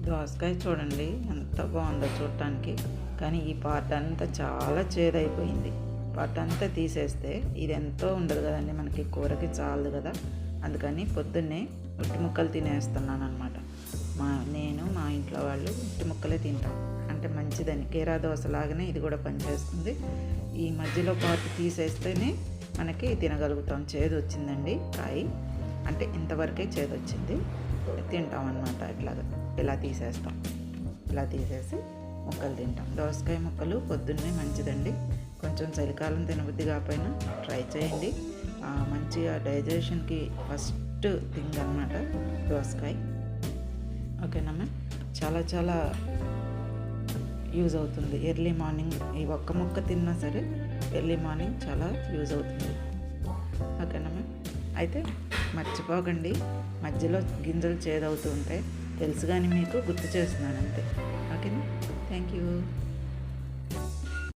దోసకాయ చూడండి ఎంత బాగుందో చూడటానికి. కానీ ఈ పార్ట్ అంతా చాలా చేదైపోయింది. పార్ట్ అంతా తీసేస్తే ఇది ఎంతో ఉండదు కదండి, మనకి కూరకి చాలదు కదా. అందుకని పొద్దున్నే ఉట్టి ముక్కలు తినేస్తున్నాను అనమాట. నేను మా ఇంట్లో వాళ్ళు ఉట్టి ముక్కలే తింటాం, అంటే మంచిదని. కీరా దోశ లాగానే ఇది కూడా పనిచేస్తుంది. ఈ మధ్యలో పార్ట్ తీసేస్తేనే మనకి తినగలుగుతాం. చేదు వచ్చిందండి కాయ, అంటే ఇంతవరకే చేదు వచ్చింది. తింటాం అన్నమాట. ఇలా తీసేస్తాం. ఇలా తీసేసి ముక్కలు తింటాం. దోసకాయ ముక్కలు పొద్దున్నే మంచిదండి. కొంచెం చలికాలం తినబుద్ధి కాకపోయినా ట్రై చేయండి. మంచిగా డైజెషన్కి ఫస్ట్ థింగ్ అన్నమాట దోసకాయ. ఓకేనమ్మా, చాలా చాలా యూజ్ అవుతుంది. ఎర్లీ మార్నింగ్ ఈ ఒక్క ముక్క తిన్నా సరే ఎర్లీ మార్నింగ్ చాలా యూజ్ అవుతుంది. ఓకేనమ్మా, అయితే మర్చిపోకండి, మధ్యలో గింజలు చేదవుతూ ఉంటాయి తెలుసు, కానీ మీకు గుర్తు చేస్తున్నాను అంతే. ఓకేనా.